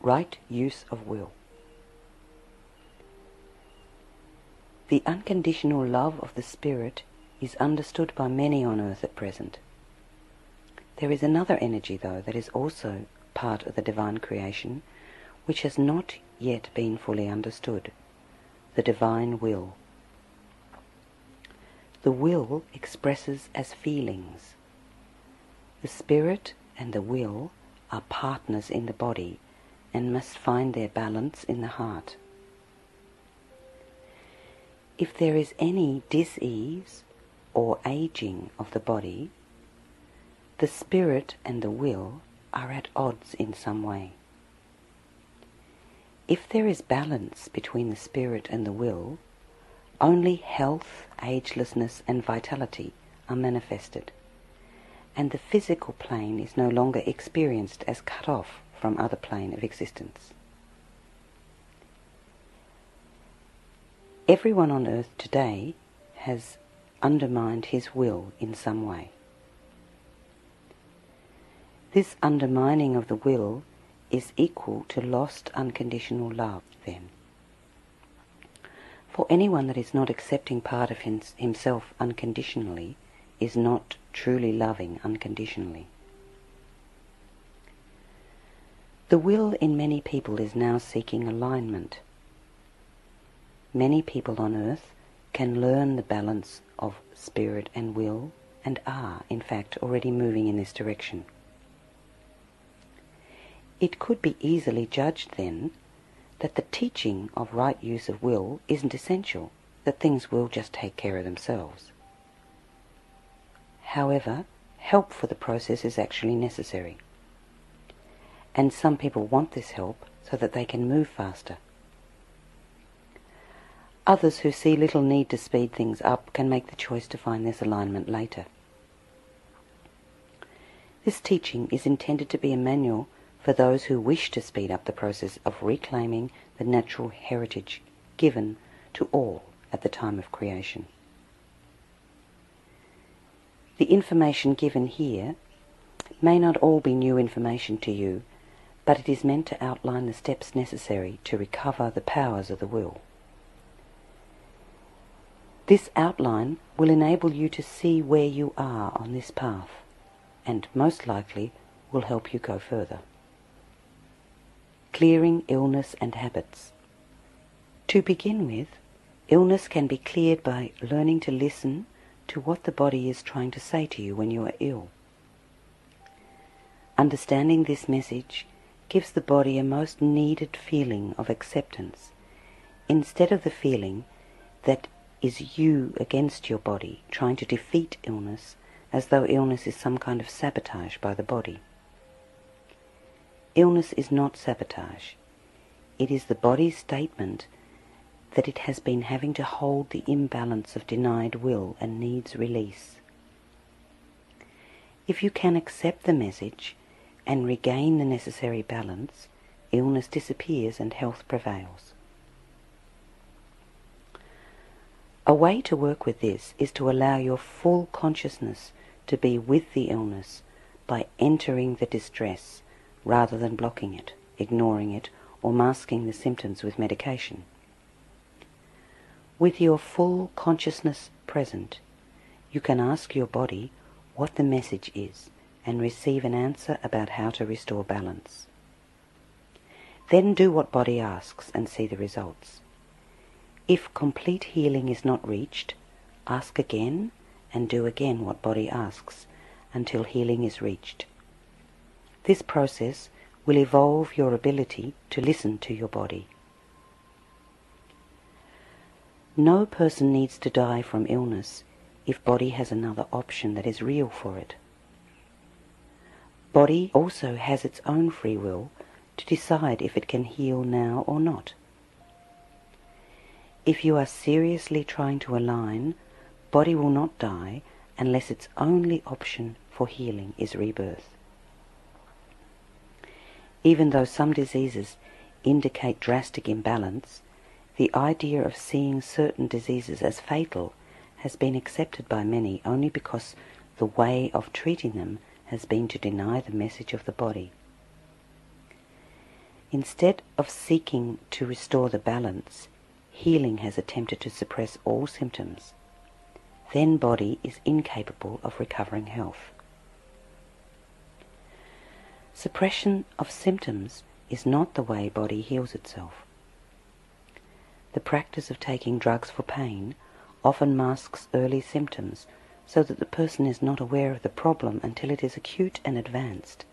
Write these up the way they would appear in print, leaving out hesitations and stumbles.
Right use of will. The unconditional love of the Spirit is understood by many on earth at present. There is another energy, though, that is also part of the divine creation, which has not yet been fully understood, the divine will. The will expresses as feelings. The Spirit and the will are partners in the body and must find their balance in the heart. If there is any dis-ease or aging of the body, the Spirit and the will are at odds in some way. If there is balance between the Spirit and the will, only health, agelessness and vitality are manifested, and the physical plane is no longer experienced as cut off from other plane of existence. Everyone on earth today has undermined his will in some way. This undermining of the will is equal to lost unconditional love, then. For anyone that is not accepting part of himself unconditionally is not truly loving unconditionally. The will in many people is now seeking alignment. Many people on earth can learn the balance of spirit and will, and are, in fact, already moving in this direction. It could be easily judged, then, that the teaching of right use of will isn't essential, that things will just take care of themselves. However, help for the process is actually necessary. And some people want this help so that they can move faster. Others who see little need to speed things up can make the choice to find this alignment later. This teaching is intended to be a manual for those who wish to speed up the process of reclaiming the natural heritage given to all at the time of creation. The information given here may not all be new information to you, but it is meant to outline the steps necessary to recover the powers of the will. This outline will enable you to see where you are on this path, and most likely will help you go further. Clearing illness and habits. To begin with, illness can be cleared by learning to listen to what the body is trying to say to you when you are ill. Understanding this message gives the body a most needed feeling of acceptance, instead of the feeling that is you against your body, trying to defeat illness as though illness is some kind of sabotage by the body. Illness is not sabotage. It is the body's statement that it has been having to hold the imbalance of denied will and needs release. If you can accept the message and regain the necessary balance, illness disappears and health prevails. A way to work with this is to allow your full consciousness to be with the illness by entering the distress rather than blocking it, ignoring it, or masking the symptoms with medication. With your full consciousness present, you can ask your body what the message is and receive an answer about how to restore balance. Then do what body asks and see the results. If complete healing is not reached, ask again and do again what body asks until healing is reached. This process will evolve your ability to listen to your body. No person needs to die from illness if body has another option that is real for it. Body also has its own free will to decide if it can heal now or not. If you are seriously trying to align, body will not die unless its only option for healing is rebirth. Even though some diseases indicate drastic imbalance, the idea of seeing certain diseases as fatal has been accepted by many only because the way of treating them has been to deny the message of the body. Instead of seeking to restore the balance, healing has attempted to suppress all symptoms. Then body is incapable of recovering health. Suppression of symptoms is not the way body heals itself. The practice of taking drugs for pain often masks early symptoms so that the person is not aware of the problem until it is acute and advanced.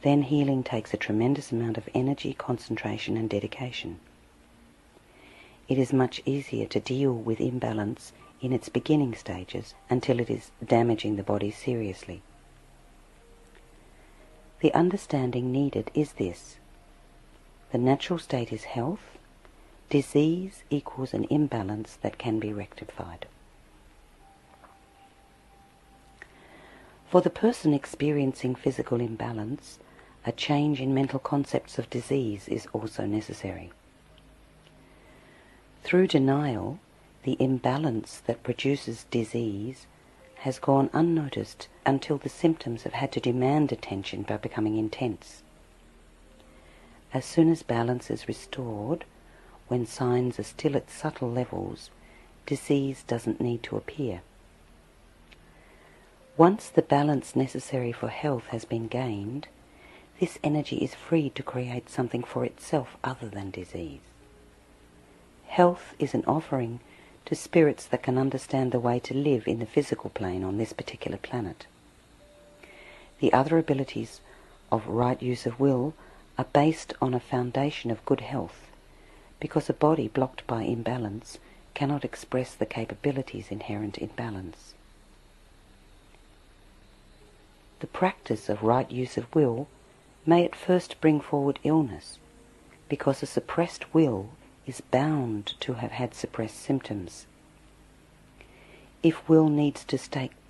Then healing takes a tremendous amount of energy, concentration and dedication. It is much easier to deal with imbalance in its beginning stages until it is damaging the body seriously. The understanding needed is this: the natural state is health, disease equals an imbalance that can be rectified. For the person experiencing physical imbalance, a change in mental concepts of disease is also necessary. Through denial, the imbalance that produces disease has gone unnoticed until the symptoms have had to demand attention by becoming intense. As soon as balance is restored, when signs are still at subtle levels, disease doesn't need to appear. Once the balance necessary for health has been gained, this energy is free to create something for itself other than disease. Health is an offering to spirits that can understand the way to live in the physical plane on this particular planet. The other abilities of right use of will are based on a foundation of good health, because a body blocked by imbalance cannot express the capabilities inherent in balance. The practice of right use of will may at first bring forward illness, because a suppressed will is bound to have had suppressed symptoms. If will needs to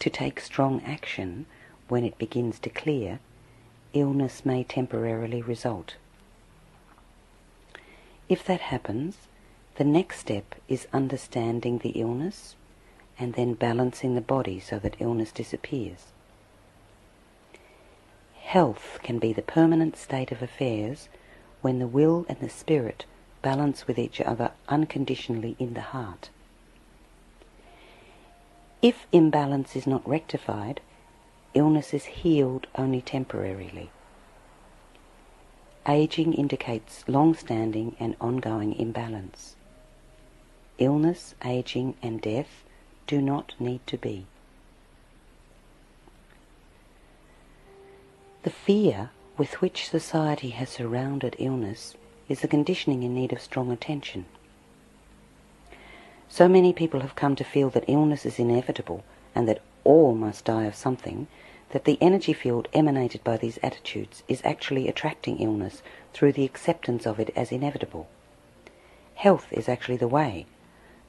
take strong action when it begins to clear, illness may temporarily result. If that happens, the next step is understanding the illness and then balancing the body so that illness disappears. Health can be the permanent state of affairs when the will and the spirit balance with each other unconditionally in the heart. If imbalance is not rectified, illness is healed only temporarily. Aging indicates long-standing and ongoing imbalance. Illness, aging and death do not need to be. The fear with which society has surrounded illness is a conditioning in need of strong attention. So many people have come to feel that illness is inevitable and that all must die of something, that the energy field emanated by these attitudes is actually attracting illness through the acceptance of it as inevitable. Health is actually the way,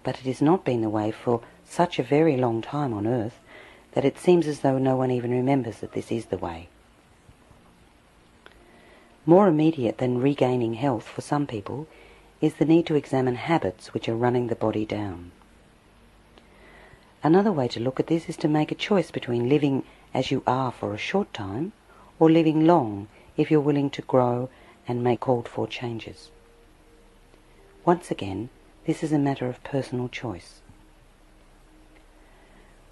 but it has not been the way for such a very long time on earth that it seems as though no one even remembers that this is the way. More immediate than regaining health for some people is the need to examine habits which are running the body down. Another way to look at this is to make a choice between living as you are for a short time or living long if you're willing to grow and make called for changes. Once again, this is a matter of personal choice.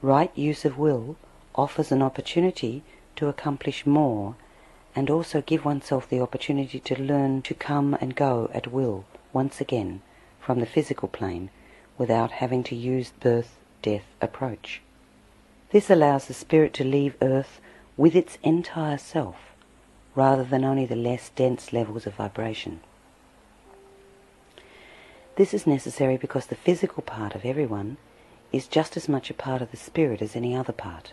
Right use of will offers an opportunity to accomplish more and also give oneself the opportunity to learn to come and go at will once again from the physical plane without having to use birth-death approach. This allows the spirit to leave Earth with its entire self rather than only the less dense levels of vibration. This is necessary because the physical part of everyone is just as much a part of the spirit as any other part.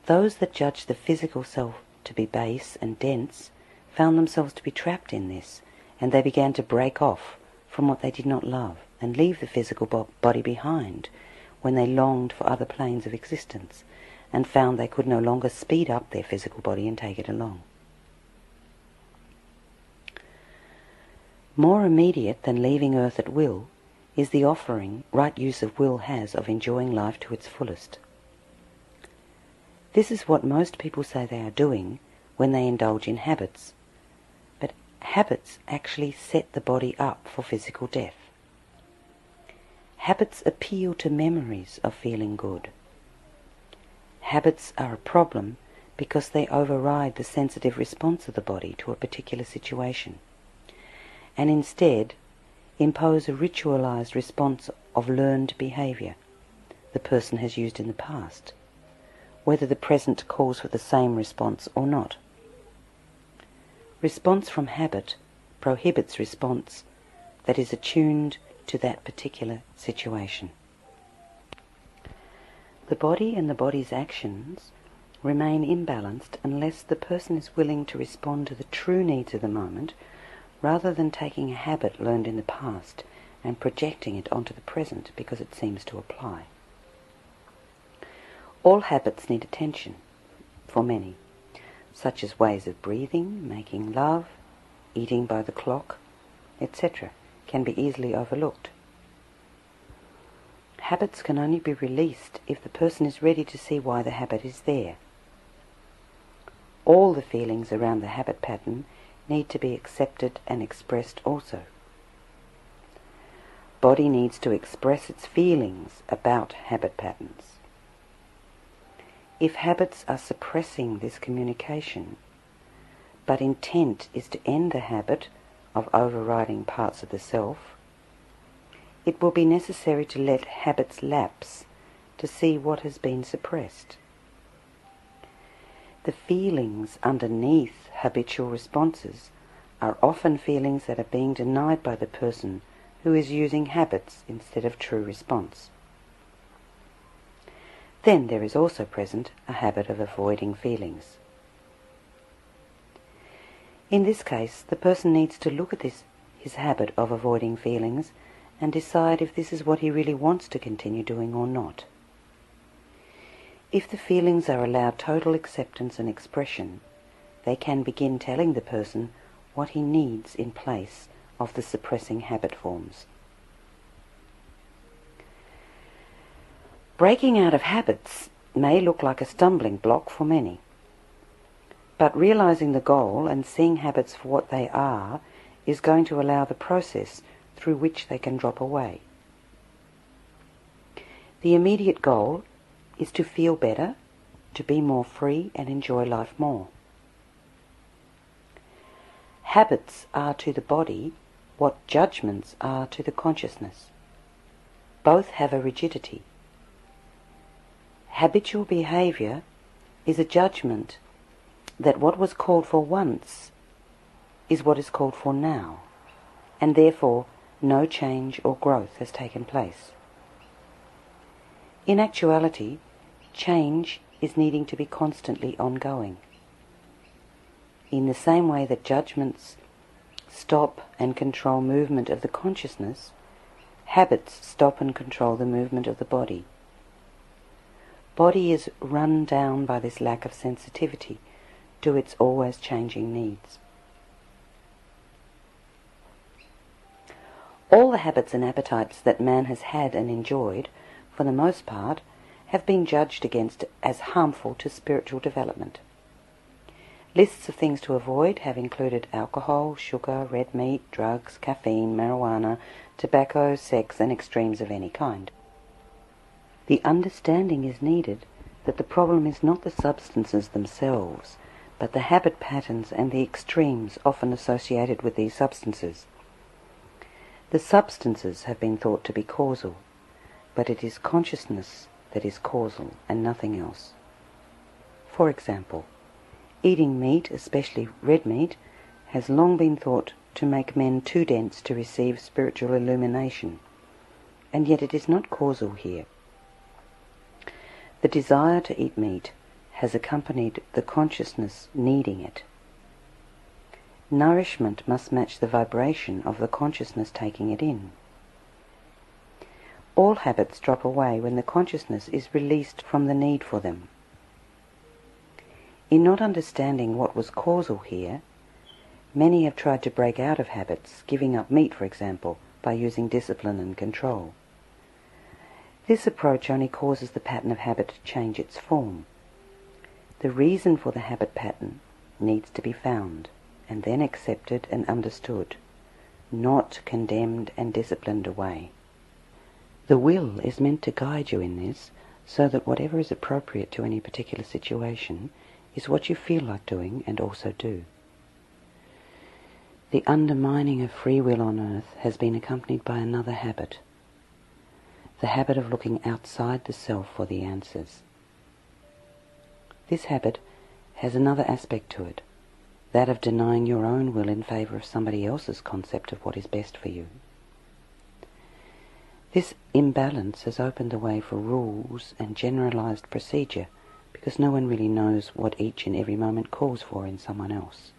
Those that judge the physical self to be base and dense found themselves to be trapped in this, and they began to break off from what they did not love and leave the physical body behind when they longed for other planes of existence and found they could no longer speed up their physical body and take it along. More immediate than leaving Earth at will is the offering right use of will has of enjoying life to its fullest. This is what most people say they are doing when they indulge in habits, habits actually set the body up for physical death. Habits appeal to memories of feeling good. Habits are a problem because they override the sensitive response of the body to a particular situation, and instead impose a ritualized response of learned behavior the person has used in the past, whether the present calls for the same response or not. Response from habit prohibits response that is attuned to that particular situation. The body and the body's actions remain imbalanced unless the person is willing to respond to the true needs of the moment, rather than taking a habit learned in the past and projecting it onto the present because it seems to apply. All habits need attention, for many, such as ways of breathing, making love, eating by the clock, etc., can be easily overlooked. Habits can only be released if the person is ready to see why the habit is there. All the feelings around the habit pattern need to be accepted and expressed also. Body needs to express its feelings about habit patterns. If habits are suppressing this communication, but intent is to end the habit of overriding parts of the self, it will be necessary to let habits lapse to see what has been suppressed. The feelings underneath habitual responses are often feelings that are being denied by the person who is using habits instead of true response. Then there is also present a habit of avoiding feelings. In this case, the person needs to look at his habit of avoiding feelings and decide if this is what he really wants to continue doing or not. If the feelings are allowed total acceptance and expression, they can begin telling the person what he needs in place of the suppressing habit forms. Breaking out of habits may look like a stumbling block for many, but realizing the goal and seeing habits for what they are is going to allow the process through which they can drop away. The immediate goal is to feel better, to be more free and enjoy life more. Habits are to the body what judgments are to the consciousness. Both have a rigidity. Habitual behavior is a judgment that what was called for once is what is called for now, and therefore no change or growth has taken place. In actuality, change is needing to be constantly ongoing. In the same way that judgments stop and control movement of the consciousness, habits stop and control the movement of the body. Body is run down by this lack of sensitivity to its always changing needs. All the habits and appetites that man has had and enjoyed, for the most part, have been judged against as harmful to spiritual development. Lists of things to avoid have included alcohol, sugar, red meat, drugs, caffeine, marijuana, tobacco, sex, and extremes of any kind. The understanding is needed that the problem is not the substances themselves, but the habit patterns and the extremes often associated with these substances. The substances have been thought to be causal, but it is consciousness that is causal and nothing else. For example, eating meat, especially red meat, has long been thought to make men too dense to receive spiritual illumination, and yet it is not causal here. The desire to eat meat has accompanied the consciousness needing it. Nourishment must match the vibration of the consciousness taking it in. All habits drop away when the consciousness is released from the need for them. In not understanding what was causal here, many have tried to break out of habits, giving up meat, for example, by using discipline and control. This approach only causes the pattern of habit to change its form. The reason for the habit pattern needs to be found and then accepted and understood, not condemned and disciplined away. The will is meant to guide you in this, so that whatever is appropriate to any particular situation is what you feel like doing and also do. The undermining of free will on earth has been accompanied by another habit, the habit of looking outside the self for the answers. This habit has another aspect to it, that of denying your own will in favour of somebody else's concept of what is best for you. This imbalance has opened the way for rules and generalised procedure, because no one really knows what each and every moment calls for in someone else.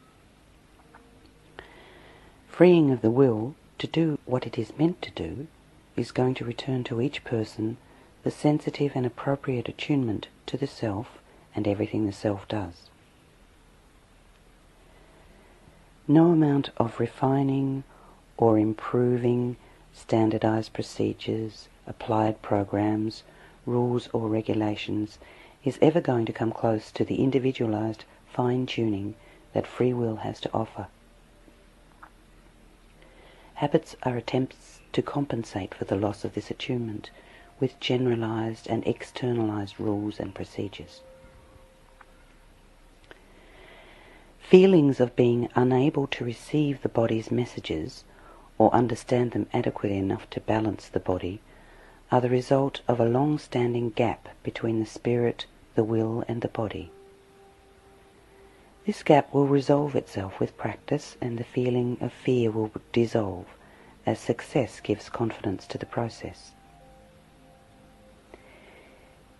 Freeing of the will to do what it is meant to do is going to return to each person the sensitive and appropriate attunement to the self and everything the self does. No amount of refining or improving standardized procedures, applied programs, rules or regulations is ever going to come close to the individualized fine-tuning that free will has to offer. Habits are attempts to compensate for the loss of this attunement with generalized and externalized rules and procedures. Feelings of being unable to receive the body's messages or understand them adequately enough to balance the body are the result of a long-standing gap between the spirit, the will and the body. This gap will resolve itself with practice, and the feeling of fear will dissolve as success gives confidence to the process.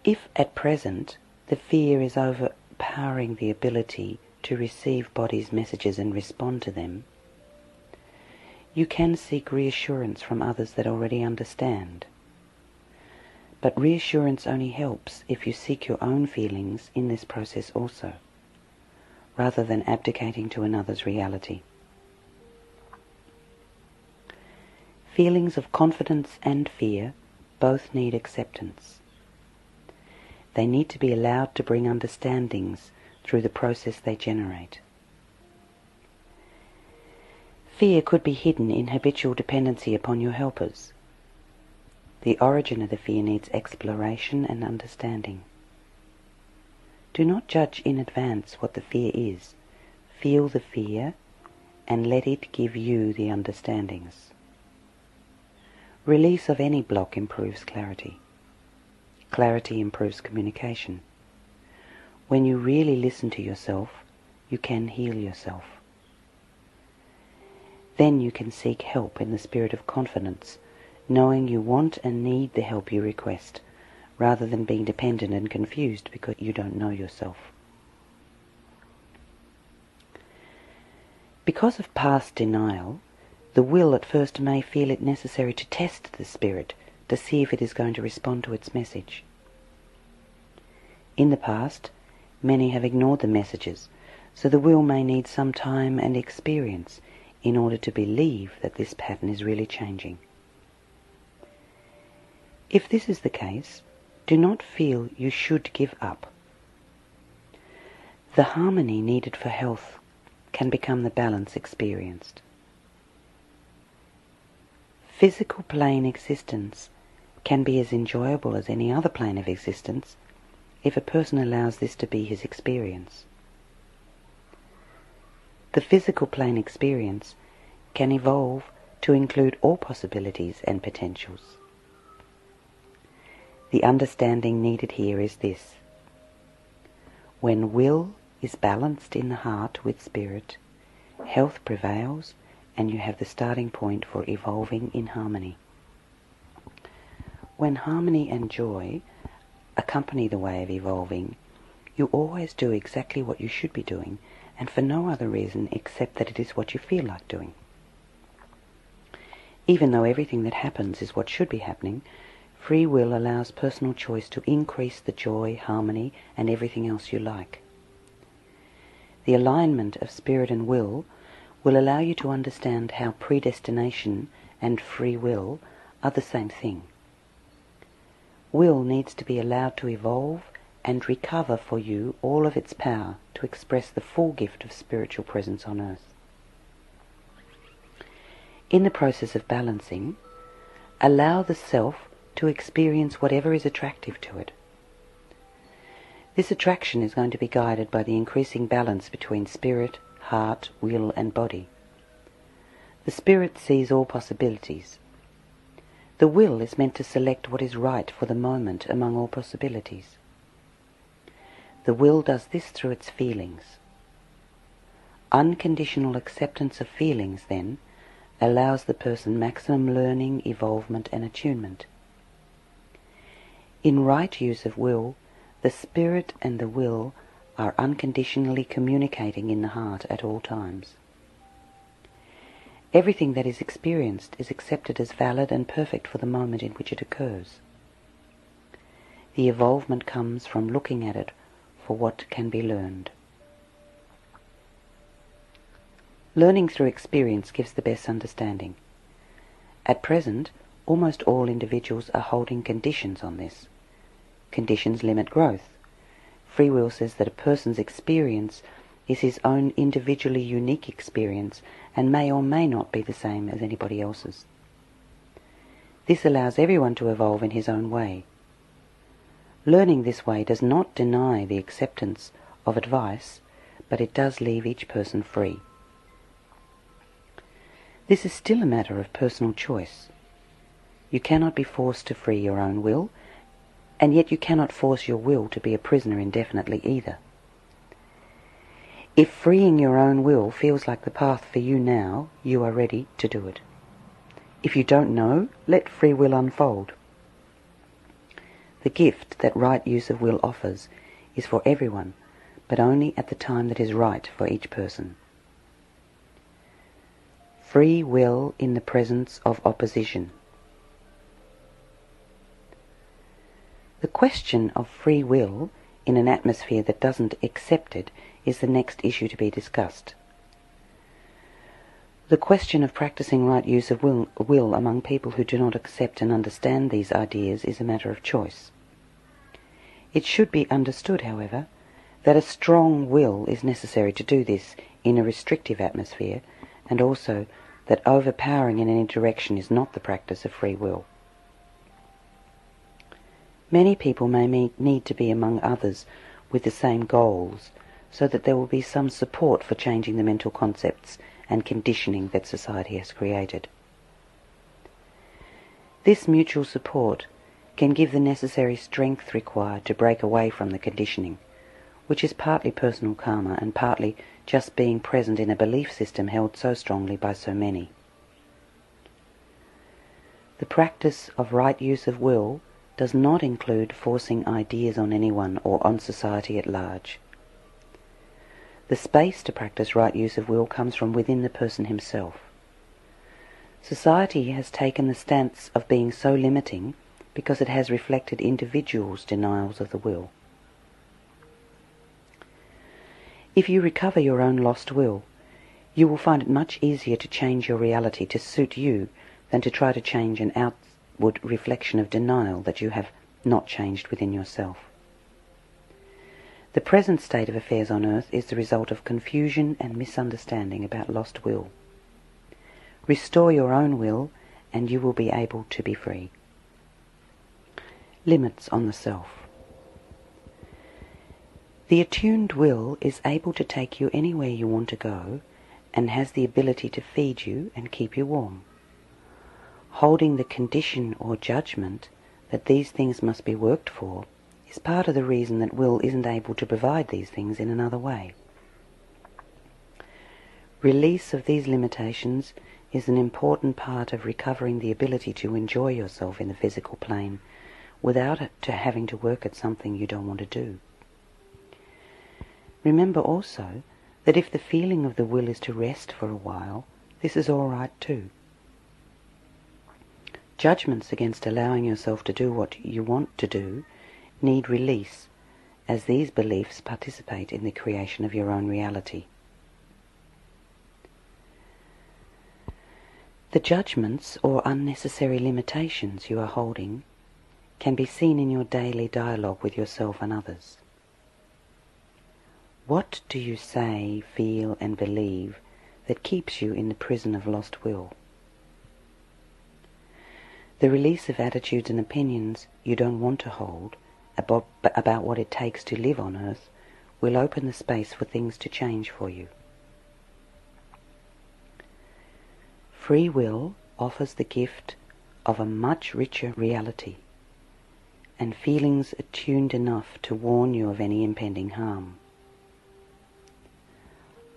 If at present the fear is overpowering the ability to receive body's messages and respond to them, you can seek reassurance from others that already understand. But reassurance only helps if you seek your own feelings in this process also, rather than abdicating to another's reality. Feelings of confidence and fear both need acceptance. They need to be allowed to bring understandings through the process they generate. Fear could be hidden in habitual dependency upon your helpers. The origin of the fear needs exploration and understanding. Do not judge in advance what the fear is. Feel the fear and let it give you the understandings. Release of any block improves clarity. Clarity improves communication. When you really listen to yourself, you can heal yourself. Then you can seek help in the spirit of confidence, knowing you want and need the help you request, rather than being dependent and confused because you don't know yourself. Because of past denial, the will at first may feel it necessary to test the spirit to see if it is going to respond to its message. In the past, many have ignored the messages, so the will may need some time and experience in order to believe that this pattern is really changing. If this is the case, do not feel you should give up. The harmony needed for health can become the balance experienced. Physical plane existence can be as enjoyable as any other plane of existence if a person allows this to be his experience. The physical plane experience can evolve to include all possibilities and potentials. The understanding needed here is this: when will is balanced in the heart with spirit, health prevails and you have the starting point for evolving in harmony. When harmony and joy accompany the way of evolving, you always do exactly what you should be doing, and for no other reason except that it is what you feel like doing. Even though everything that happens is what should be happening, free will allows personal choice to increase the joy, harmony, and everything else you like. The alignment of spirit and will allow you to understand how predestination and free will are the same thing. Will needs to be allowed to evolve and recover for you all of its power to express the full gift of spiritual presence on earth. In the process of balancing, allow the self to experience whatever is attractive to it. This attraction is going to be guided by the increasing balance between spirit, heart, will and body. The spirit sees all possibilities. The will is meant to select what is right for the moment among all possibilities. The will does this through its feelings. Unconditional acceptance of feelings, then, allows the person maximum learning, evolvement and attunement. In right use of will, the spirit and the will are unconditionally communicating in the heart at all times. Everything that is experienced is accepted as valid and perfect for the moment in which it occurs. The evolvement comes from looking at it for what can be learned. Learning through experience gives the best understanding. At present, almost all individuals are holding conditions on this. Conditions limit growth. Free will says that a person's experience is his own individually unique experience and may or may not be the same as anybody else's. This allows everyone to evolve in his own way. Learning this way does not deny the acceptance of advice, but it does leave each person free. This is still a matter of personal choice. You cannot be forced to free your own will, and yet you cannot force your will to be a prisoner indefinitely either. If freeing your own will feels like the path for you now, you are ready to do it. If you don't know, let free will unfold. The gift that right use of will offers is for everyone, but only at the time that is right for each person. Free will in the presence of opposition. The question of free will in an atmosphere that doesn't accept it is the next issue to be discussed. The question of practicing right use of will among people who do not accept and understand these ideas is a matter of choice. It should be understood, however, that a strong will is necessary to do this in a restrictive atmosphere, and also that overpowering in any direction is not the practice of free will. Many people may need to be among others with the same goals, so that there will be some support for changing the mental concepts and conditioning that society has created. This mutual support can give the necessary strength required to break away from the conditioning, which is partly personal karma and partly just being present in a belief system held so strongly by so many. The practice of right use of will does not include forcing ideas on anyone or on society at large. The space to practice right use of will comes from within the person himself. Society has taken the stance of being so limiting because it has reflected individuals' denials of the will. If you recover your own lost will, you will find it much easier to change your reality to suit you than to try to change an outward reflection of denial that you have not changed within yourself. The present state of affairs on earth is the result of confusion and misunderstanding about lost will. Restore your own will and you will be able to be free. Limits on the self. The attuned will is able to take you anywhere you want to go and has the ability to feed you and keep you warm. Holding the condition or judgment that these things must be worked for is part of the reason that will isn't able to provide these things in another way. Release of these limitations is an important part of recovering the ability to enjoy yourself in the physical plane without having to work at something you don't want to do. Remember also that if the feeling of the will is to rest for a while, this is all right too. Judgments against allowing yourself to do what you want to do need release, as these beliefs participate in the creation of your own reality. The judgments or unnecessary limitations you are holding can be seen in your daily dialogue with yourself and others. What do you say, feel and believe that keeps you in the prison of lost will? The release of attitudes and opinions you don't want to hold about what it takes to live on earth will open the space for things to change for you. Free will offers the gift of a much richer reality and feelings attuned enough to warn you of any impending harm.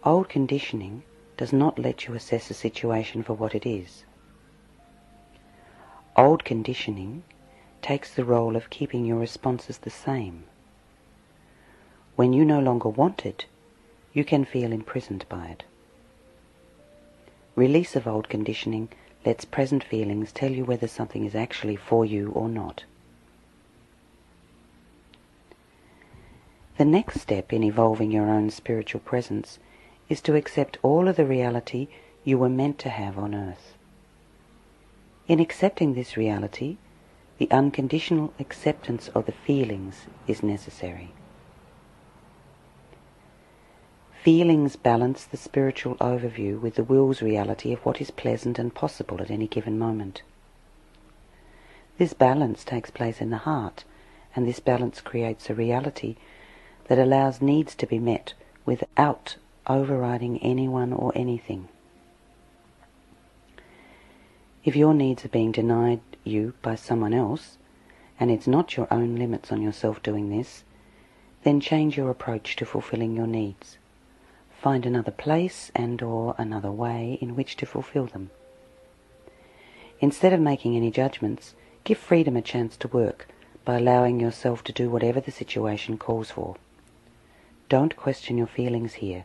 Old conditioning does not let you assess a situation for what it is. Old conditioning takes the role of keeping your responses the same. When you no longer want it, you can feel imprisoned by it. Release of old conditioning lets present feelings tell you whether something is actually for you or not. The next step in evolving your own spiritual presence is to accept all of the reality you were meant to have on earth. In accepting this reality, the unconditional acceptance of the feelings is necessary. Feelings balance the spiritual overview with the will's reality of what is pleasant and possible at any given moment. This balance takes place in the heart, and this balance creates a reality that allows needs to be met without overriding anyone or anything. If your needs are being denied you by someone else, and it's not your own limits on yourself doing this, then change your approach to fulfilling your needs. Find another place and/or another way in which to fulfill them. Instead of making any judgments, give freedom a chance to work by allowing yourself to do whatever the situation calls for. Don't question your feelings here.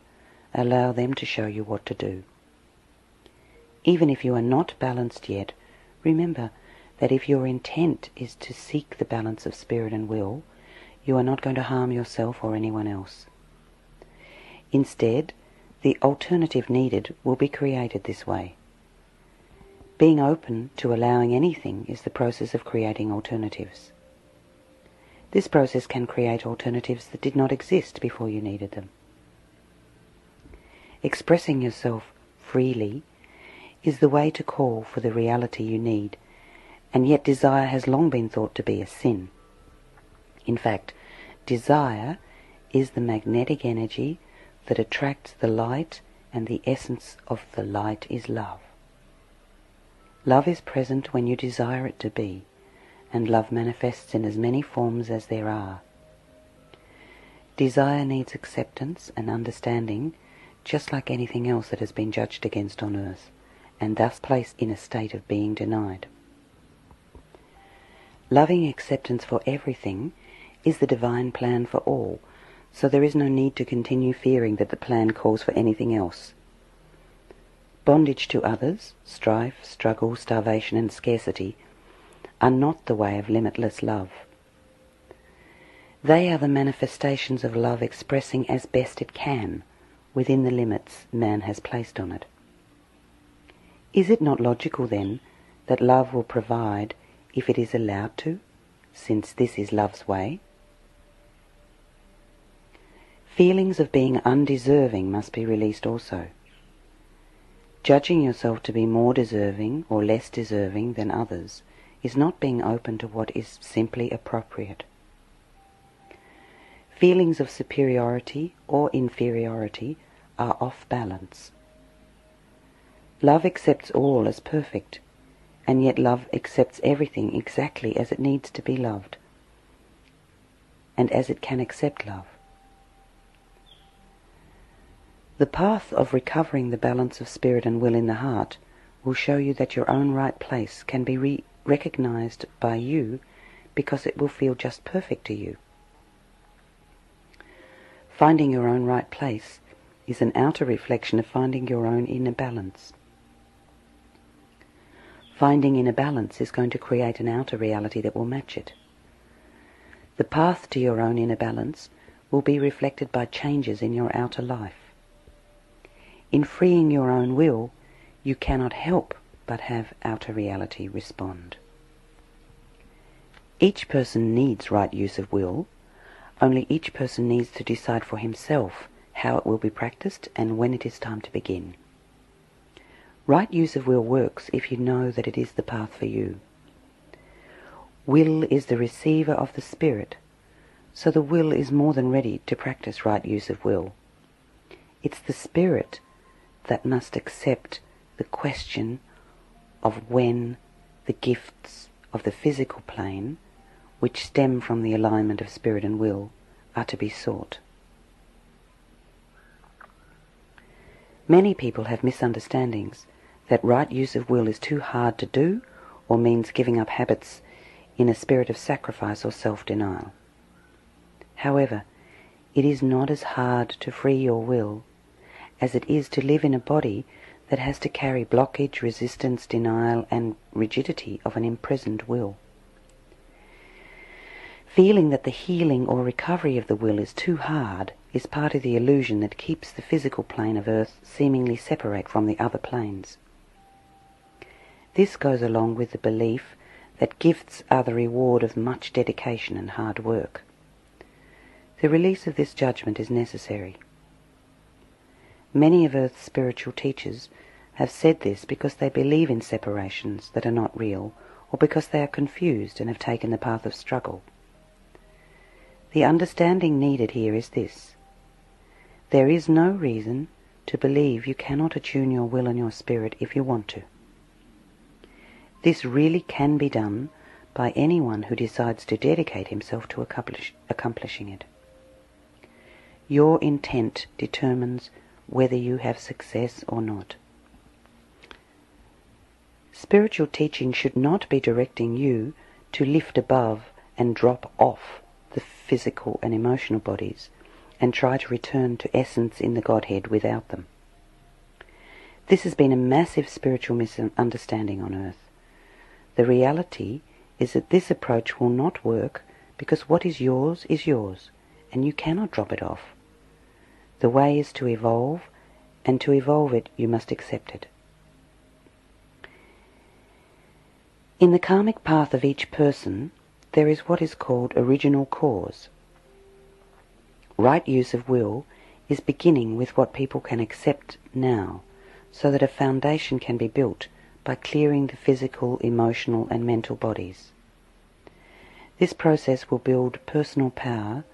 Allow them to show you what to do. Even if you are not balanced yet, remember that if your intent is to seek the balance of spirit and will, you are not going to harm yourself or anyone else. Instead, the alternative needed will be created this way. Being open to allowing anything is the process of creating alternatives. This process can create alternatives that did not exist before you needed them. Expressing yourself freely is the way to call for the reality you need, and yet desire has long been thought to be a sin. In fact, desire is the magnetic energy that attracts the light, and the essence of the light is love. Love is present when you desire it to be, and love manifests in as many forms as there are. Desire needs acceptance and understanding, just like anything else that has been judged against on earth, and thus placed in a state of being denied. Loving acceptance for everything is the divine plan for all, so there is no need to continue fearing that the plan calls for anything else. Bondage to others, strife, struggle, starvation and scarcity are not the way of limitless love. They are the manifestations of love expressing as best it can within the limits man has placed on it. Is it not logical then that love will provide if it is allowed to, since this is love's way? Feelings of being undeserving must be released also. Judging yourself to be more deserving or less deserving than others is not being open to what is simply appropriate. Feelings of superiority or inferiority are off balance. Love accepts all as perfect, and yet love accepts everything exactly as it needs to be loved, and as it can accept love. The path of recovering the balance of spirit and will in the heart will show you that your own right place can be recognized by you because it will feel just perfect to you. Finding your own right place is an outer reflection of finding your own inner balance. Finding inner balance is going to create an outer reality that will match it. The path to your own inner balance will be reflected by changes in your outer life. In freeing your own will, you cannot help but have outer reality respond. Each person needs right use of will, only each person needs to decide for himself how it will be practiced and when it is time to begin. Right use of will works if you know that it is the path for you. Will is the receiver of the spirit, so the will is more than ready to practice right use of will. It's the spirit that must accept the question of when the gifts of the physical plane, which stem from the alignment of spirit and will, are to be sought. Many people have misunderstandings that right use of will is too hard to do or means giving up habits in a spirit of sacrifice or self-denial. However, it is not as hard to free your will as it is to live in a body that has to carry blockage, resistance, denial, and rigidity of an imprisoned will. Feeling that the healing or recovery of the will is too hard is part of the illusion that keeps the physical plane of Earth seemingly separate from the other planes. This goes along with the belief that gifts are the reward of much dedication and hard work. The release of this judgment is necessary. Many of Earth's spiritual teachers have said this because they believe in separations that are not real, or because they are confused and have taken the path of struggle. The understanding needed here is this: there is no reason to believe you cannot attune your will and your spirit if you want to. This really can be done by anyone who decides to dedicate himself to accomplishing it. Your intent determines whether you have success or not. Spiritual teaching should not be directing you to lift above and drop off the physical and emotional bodies and try to return to essence in the Godhead without them. This has been a massive spiritual misunderstanding on Earth. The reality is that this approach will not work because what is yours, and you cannot drop it off. The way is to evolve, and to evolve it you must accept it. In the karmic path of each person, there is what is called original cause. Right use of will is beginning with what people can accept now, so that a foundation can be built by clearing the physical, emotional, and mental bodies. This process will build personal power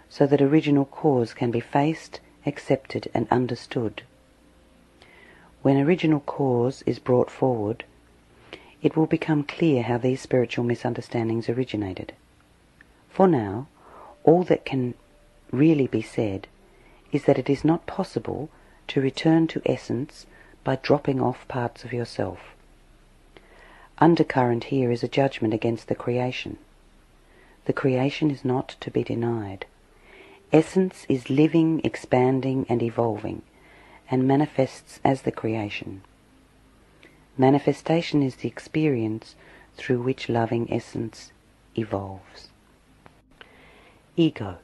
so that original cause can be faced, accepted, and understood. When original cause is brought forward, it will become clear how these spiritual misunderstandings originated. For now, all that can really be said is that it is not possible to return to essence by dropping off parts of yourself. Undercurrent here is a judgment against the creation. The creation is not to be denied. Essence is living, expanding, and evolving, and manifests as the creation. Manifestation is the experience through which loving essence evolves. Ego.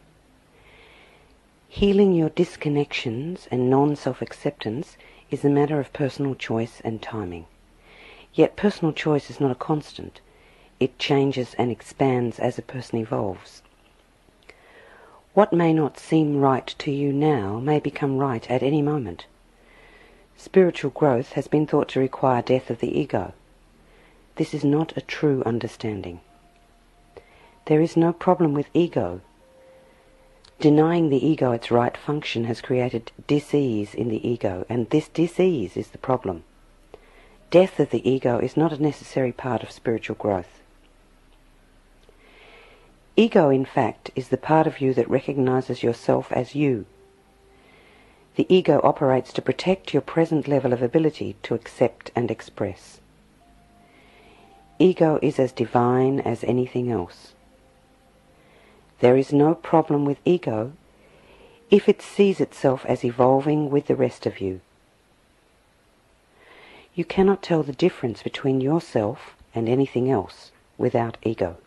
Healing your disconnections and non-self-acceptance is a matter of personal choice and timing. Yet personal choice is not a constant. It changes and expands as a person evolves. What may not seem right to you now may become right at any moment. Spiritual growth has been thought to require death of the ego. This is not a true understanding. There is no problem with ego. Denying the ego its right function has created dis-ease in the ego, and this dis-ease is the problem. Death of the ego is not a necessary part of spiritual growth. Ego, in fact, is the part of you that recognizes yourself as you. The ego operates to protect your present level of ability to accept and express. Ego is as divine as anything else. There is no problem with ego if it sees itself as evolving with the rest of you. You cannot tell the difference between yourself and anything else without ego.